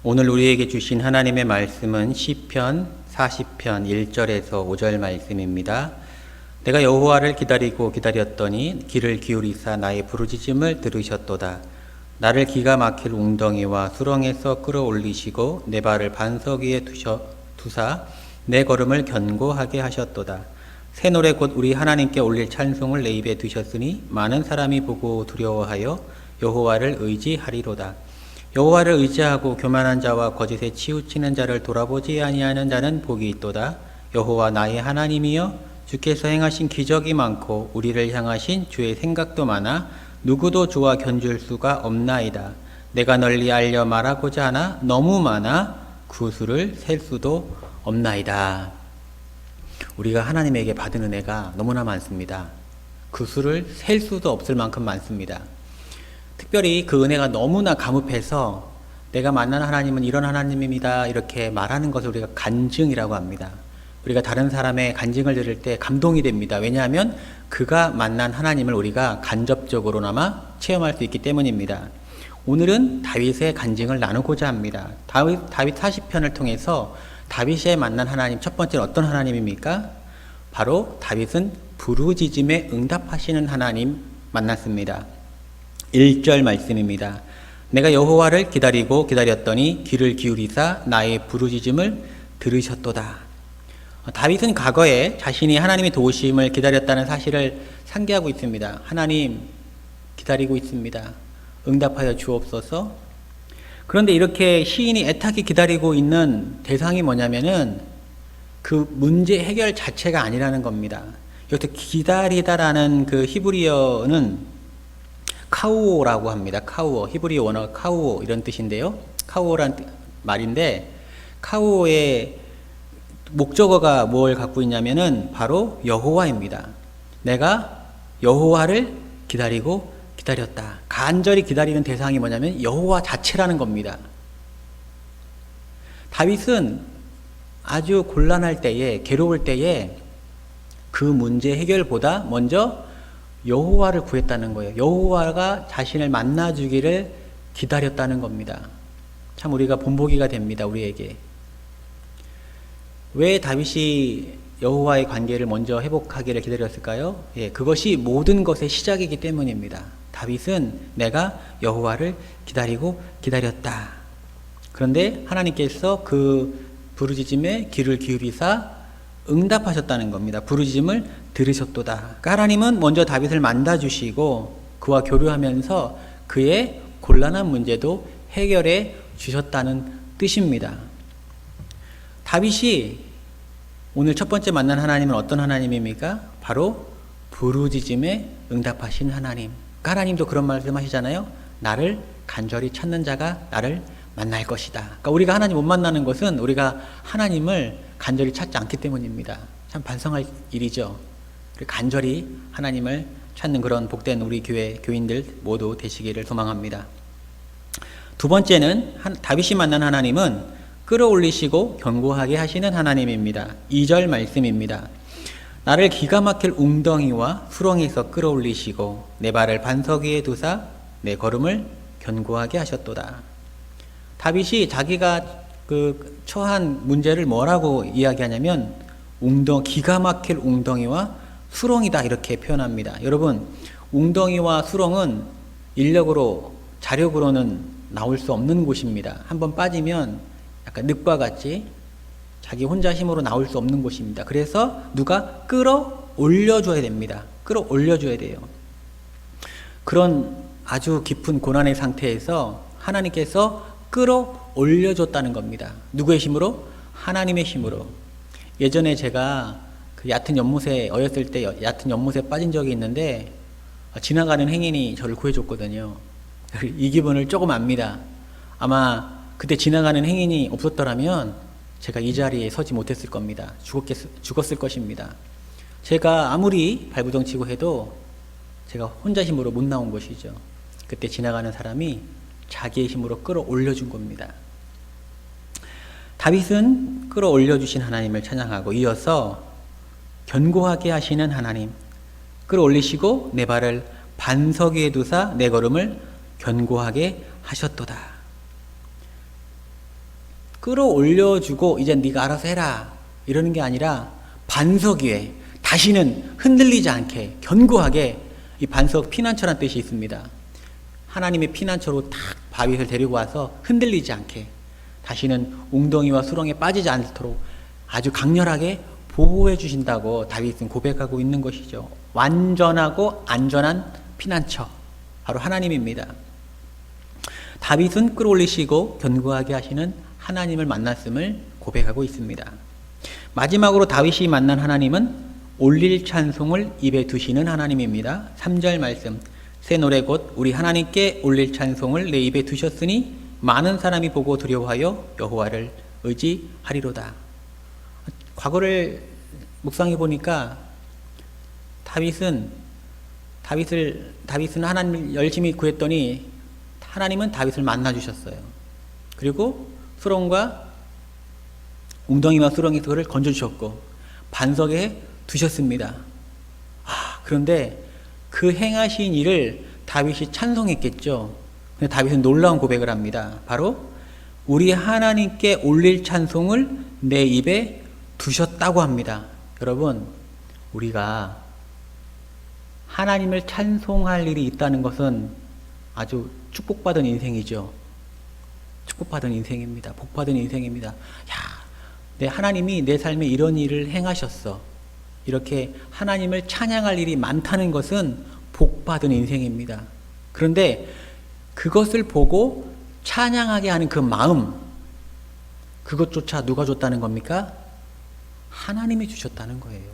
오늘 우리에게 주신 하나님의 말씀은 시편 40편 1절에서 5절 말씀입니다. 내가 여호와를 기다리고 기다렸더니 귀를 기울이사 나의 부르짖음을 들으셨도다. 나를 기가 막힐 웅덩이와 수렁에서 끌어올리시고 내 발을 반석 위에 두사 내 걸음을 견고하게 하셨도다. 새 노래 곧 우리 하나님께 올릴 찬송을 내 입에 두셨으니 많은 사람이 보고 두려워하여 여호와를 의지하리로다. 여호와를 의지하고 교만한 자와 거짓에 치우치는 자를 돌아보지 아니하는 자는 복이 있도다. 여호와 나의 하나님이여 주께서 행하신 기적이 많고 우리를 향하신 주의 생각도 많아 누구도 주와 견줄 수가 없나이다. 내가 널리 알려 말하고자 하나 너무 많아 그 수를 셀 수도 없나이다. 우리가 하나님에게 받은 은혜가 너무나 많습니다. 그 수를 셀 수도 없을 만큼 많습니다. 특별히 그 은혜가 너무나 가뭅해서 내가 만난 하나님은 이런 하나님입니다 이렇게 말하는 것을 우리가 간증이라고 합니다. 우리가 다른 사람의 간증을 들을 때 감동이 됩니다. 왜냐하면 그가 만난 하나님을 우리가 간접적으로나마 체험할 수 있기 때문입니다. 오늘은 다윗의 간증을 나누고자 합니다. 다윗 40편을 통해서 다윗의 만난 하나님, 첫 번째는 어떤 하나님입니까? 바로 다윗은 부르짖음에 응답하시는 하나님 만났습니다. 1절 말씀입니다. 내가 여호와를 기다리고 기다렸더니 귀를 기울이사 나의 부르짖음을 들으셨도다. 다윗은 과거에 자신이 하나님의 도우심을 기다렸다는 사실을 상기하고 있습니다. 하나님 기다리고 있습니다. 응답하여 주옵소서. 그런데 이렇게 시인이 애타게 기다리고 있는 대상이 뭐냐면은 그 문제 해결 자체가 아니라는 겁니다. 여기서 기다리다라는 그 히브리어는 카우오라고 합니다. 카우오, 히브리어 원어 카우오 이런 뜻인데요. 카우오란 말인데 카우오의 목적어가 뭘 갖고 있냐면은 바로 여호와입니다. 내가 여호와를 기다리고 기다렸다. 간절히 기다리는 대상이 뭐냐면 여호와 자체라는 겁니다. 다윗은 아주 곤란할 때에, 괴로울 때에 그 문제 해결보다 먼저 여호와를 구했다는 거예요. 여호와가 자신을 만나주기를 기다렸다는 겁니다. 참 우리가 본보기가 됩니다. 우리에게. 왜 다윗이 여호와의 관계를 먼저 회복하기를 기다렸을까요? 그것이 모든 것의 시작이기 때문입니다. 다윗은 내가 여호와를 기다리고 기다렸다. 그런데 하나님께서 그 부르짖음에 귀를 기울이사 응답하셨다는 겁니다. 부르짖음을 들으셨도다. 그러니까 하나님은 먼저 다윗을 만나주시고 그와 교류하면서 그의 곤란한 문제도 해결해 주셨다는 뜻입니다. 다윗이 오늘 첫 번째 만난 하나님은 어떤 하나님입니까? 바로 부르짖음에 응답하신 하나님. 그러니까 하나님도 그런 말씀 하시잖아요. 나를 간절히 찾는 자가 나를 만날 것이다. 그러니까 우리가 하나님 못 만나는 것은 우리가 하나님을 간절히 찾지 않기 때문입니다. 참 반성할 일이죠. 간절히 하나님을 찾는 그런 복된 우리 교회 교인들 모두 되시기를 소망합니다. 두 번째는 다윗이 만난 하나님은 끌어올리시고 견고하게 하시는 하나님입니다. 2절 말씀입니다. 나를 기가 막힐 웅덩이와 수렁에서 끌어올리시고 내 발을 반석 위에 두사 내 걸음을 견고하게 하셨도다. 다윗이 자기가 그 처한 문제를 뭐라고 이야기하냐면 기가 막힐 웅덩이와 수렁이다 이렇게 표현합니다. 여러분, 웅덩이와 수렁은 인력으로 자력으로는 나올 수 없는 곳입니다. 한번 빠지면 약간 늪과 같이 자기 혼자 힘으로 나올 수 없는 곳입니다. 그래서 누가 끌어올려줘야 됩니다. 끌어올려줘야 돼요. 그런 아주 깊은 고난의 상태에서 하나님께서 끌어올려줬다는 겁니다. 누구의 힘으로? 하나님의 힘으로. 예전에 제가 그 얕은 연못에 어렸을 때 얕은 연못에 빠진 적이 있는데 지나가는 행인이 저를 구해줬거든요. 이 기분을 조금 압니다. 아마 그때 지나가는 행인이 없었더라면 제가 이 자리에 서지 못했을 겁니다. 죽었을 것입니다. 제가 아무리 발부둥 치고 해도 제가 혼자 힘으로 못 나온 것이죠. 그때 지나가는 사람이 자기의 힘으로 끌어올려준 겁니다. 다윗은 끌어올려주신 하나님을 찬양하고 이어서 견고하게 하시는 하나님, 끌어올리시고 내 발을 반석 위에 두사 내 걸음을 견고하게 하셨도다. 끌어올려주고 이제 네가 알아서 해라 이러는 게 아니라 반석 위에 다시는 흔들리지 않게 견고하게, 이 반석 피난처란 뜻이 있습니다. 하나님의 피난처로 딱 다윗을 데리고 와서 흔들리지 않게, 다시는 웅덩이와 수렁에 빠지지 않도록 아주 강렬하게 보호해 주신다고 다윗은 고백하고 있는 것이죠. 완전하고 안전한 피난처, 바로 하나님입니다. 다윗은 끌어올리시고 견고하게 하시는 하나님을 만났음을 고백하고 있습니다. 마지막으로 다윗이 만난 하나님은 올릴 찬송을 입에 두시는 하나님입니다. 3절 말씀, 새 노래 곧 우리 하나님께 올릴 찬송을 내 입에 두셨으니 많은 사람이 보고 두려워하여 여호와를 의지하리로다. 과거를 묵상해 보니까 다윗은 하나님을 열심히 구했더니 하나님은 다윗을 만나 주셨어요. 그리고 수렁과 웅덩이와 수렁에서 그를 건져 주셨고 반석에 두셨습니다. 그런데 그 행하신 일을 다윗이 찬송했겠죠. 근데 다윗은 놀라운 고백을 합니다. 바로 우리 하나님께 올릴 찬송을 내 입에 두셨다고 합니다. 여러분, 우리가 하나님을 찬송할 일이 있다는 것은 아주 축복받은 인생이죠. 축복받은 인생입니다. 복받은 인생입니다. 하나님이 내 삶에 이런 일을 행하셨어. 이렇게 하나님을 찬양할 일이 많다는 것은 복받은 인생입니다. 그런데 그것을 보고 찬양하게 하는 그 마음, 그것조차 누가 줬다는 겁니까? 하나님이 주셨다는 거예요.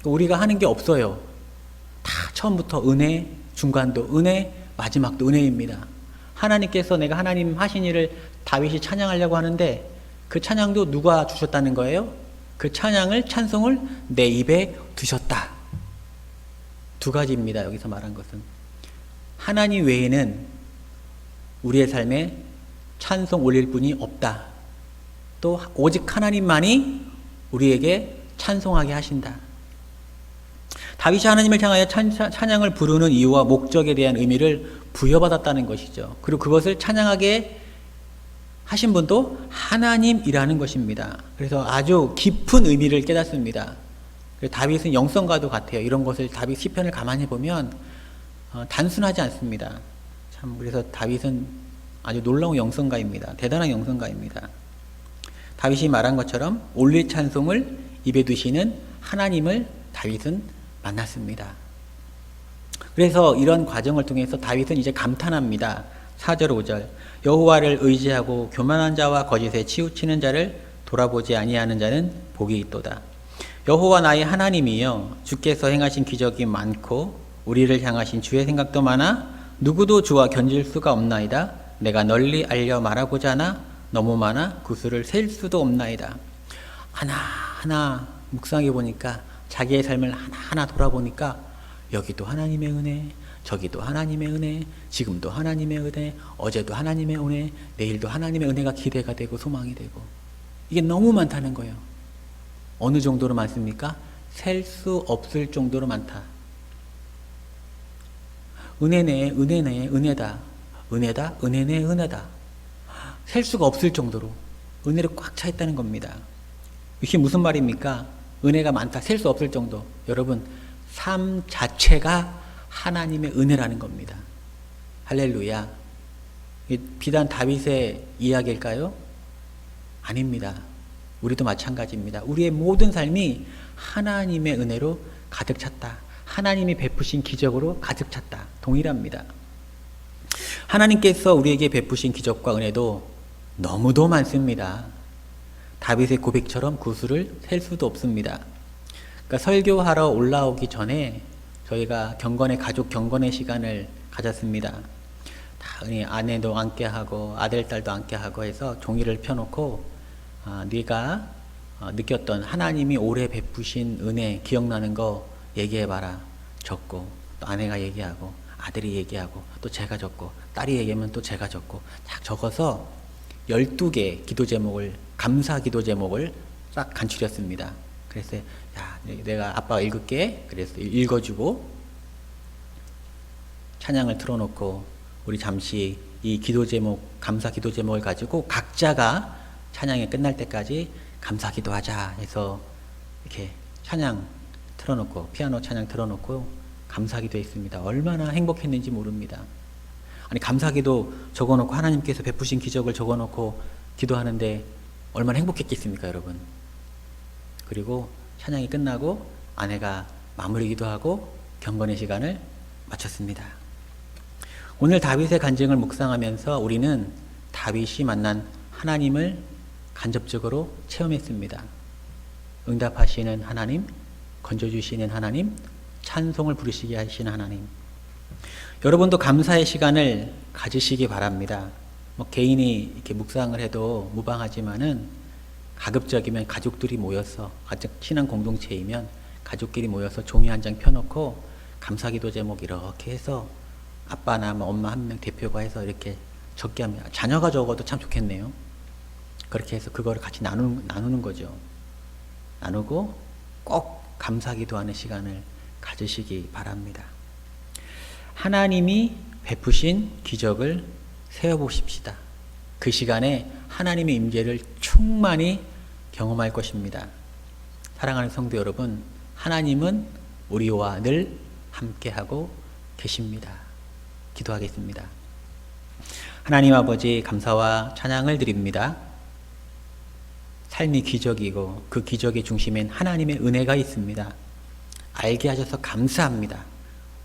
우리가 하는 게 없어요. 다 처음부터 은혜, 중간도 은혜, 마지막도 은혜입니다. 하나님께서 내가 하나님 하신 일을 다윗이 찬양하려고 하는데 그 찬양도 누가 주셨다는 거예요? 그 찬양을, 찬송을 내 입에 두셨다. 두 가지입니다. 여기서 말한 것은 하나님 외에는 우리의 삶에 찬송 올릴 분이 없다. 또 오직 하나님만이 우리에게 찬송하게 하신다. 다윗이 하나님을 향하여 찬양을 부르는 이유와 목적에 대한 의미를 부여받았다는 것이죠. 그리고 그것을 찬양하게 하신 분도 하나님이라는 것입니다. 그래서 아주 깊은 의미를 깨닫습니다. 다윗은 영성가도 같아요. 이런 것을 다윗 시편을 가만히 보면 단순하지 않습니다. 참, 그래서 다윗은 아주 놀라운 영성가입니다. 대단한 영성가입니다. 다윗이 말한 것처럼 올릴 찬송을 입에 두시는 하나님을 다윗은 만났습니다. 그래서 이런 과정을 통해서 다윗은 이제 감탄합니다. 4절 5절, 여호와를 의지하고 교만한 자와 거짓에 치우치는 자를 돌아보지 아니하는 자는 복이 있도다. 여호와 나의 하나님이여, 주께서 행하신 기적이 많고 우리를 향하신 주의 생각도 많아 누구도 주와 견질 수가 없나이다. 내가 널리 알려 말하고자 하나 너무 많아 그 수를 셀 수도 없나이다. 하나하나 묵상해 보니까, 자기의 삶을 하나하나 돌아보니까 여기도 하나님의 은혜, 저기도 하나님의 은혜, 지금도 하나님의 은혜, 어제도 하나님의 은혜, 내일도 하나님의 은혜가 기대가 되고 소망이 되고, 이게 너무 많다는 거예요. 어느 정도로 많습니까? 셀 수 없을 정도로 많다. 은혜네, 은혜네, 은혜다. 은혜다, 은혜네, 은혜다. 셀 수가 없을 정도로 은혜를 꽉 차 있다는 겁니다. 이게 무슨 말입니까? 은혜가 많다, 셀 수 없을 정도. 여러분, 삶 자체가 하나님의 은혜라는 겁니다. 할렐루야. 비단 다윗의 이야기일까요? 아닙니다. 우리도 마찬가지입니다. 우리의 모든 삶이 하나님의 은혜로 가득 찼다. 하나님이 베푸신 기적으로 가득 찼다. 동일합니다. 하나님께서 우리에게 베푸신 기적과 은혜도 너무도 많습니다. 다윗의 고백처럼 그 수를 셀 수도 없습니다. 그러니까 설교하러 올라오기 전에 저희가 경건의 가족 경건의 시간을 가졌습니다. 다 아내도 함께 하고 아들 딸도 함께 하고 해서 종이를 펴놓고 네가 느꼈던 하나님이 올해 베푸신 은혜 기억나는 거 얘기해봐라. 적고 또 아내가 얘기하고 아들이 얘기하고 또 제가 적고 딸이 얘기하면 또 제가 적고 딱 적어서 12개 기도 제목을, 감사 기도 제목을 싹 간추렸습니다. 그래서 야, 내가 아빠가 읽을게. 그래서 읽어주고 찬양을 틀어놓고 우리 잠시 이 기도 제목, 감사 기도 제목을 가지고 각자가 찬양이 끝날 때까지 감사기도 하자 해서 이렇게 찬양 틀어놓고 피아노 찬양 틀어놓고 감사기도 했습니다. 얼마나 행복했는지 모릅니다. 아니 감사기도 적어놓고 하나님께서 베푸신 기적을 적어놓고 기도하는데 얼마나 행복했겠습니까, 여러분? 그리고 찬양이 끝나고 아내가 마무리 기도하고 경건의 시간을 마쳤습니다. 오늘 다윗의 간증을 묵상하면서 우리는 다윗이 만난 하나님을 간접적으로 체험했습니다. 응답하시는 하나님, 건져주시는 하나님, 찬송을 부르시게 하시는 하나님. 여러분도 감사의 시간을 가지시기 바랍니다. 개인이 이렇게 묵상을 해도 무방하지만은 가급적이면 가족들이 모여서, 친한 공동체이면 가족끼리 모여서 종이 한 장 펴놓고 감사기도 제목 이렇게 해서 아빠나 엄마 한 명 대표가 해서 이렇게 적게 합니다. 자녀가 적어도 참 좋겠네요. 그렇게 해서 그거를 같이 나누는 거죠. 나누고 꼭 감사기도하는 시간을 가지시기 바랍니다. 하나님이 베푸신 기적을 세어보십시다. 그 시간에 하나님의 임재를 충만히 경험할 것입니다. 사랑하는 성도 여러분, 하나님은 우리와 늘 함께하고 계십니다. 기도하겠습니다. 하나님 아버지, 감사와 찬양을 드립니다. 삶이 기적이고 그 기적의 중심엔 하나님의 은혜가 있습니다. 알게 하셔서 감사합니다.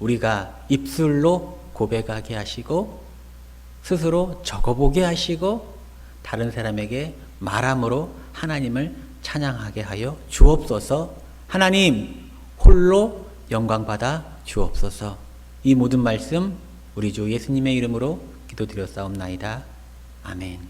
우리가 입술로 고백하게 하시고 스스로 적어보게 하시고 다른 사람에게 말함으로 하나님을 찬양하게 하여 주옵소서. 하나님 홀로 영광받아 주옵소서. 이 모든 말씀 우리 주 예수님의 이름으로 기도드렸사옵나이다. 아멘.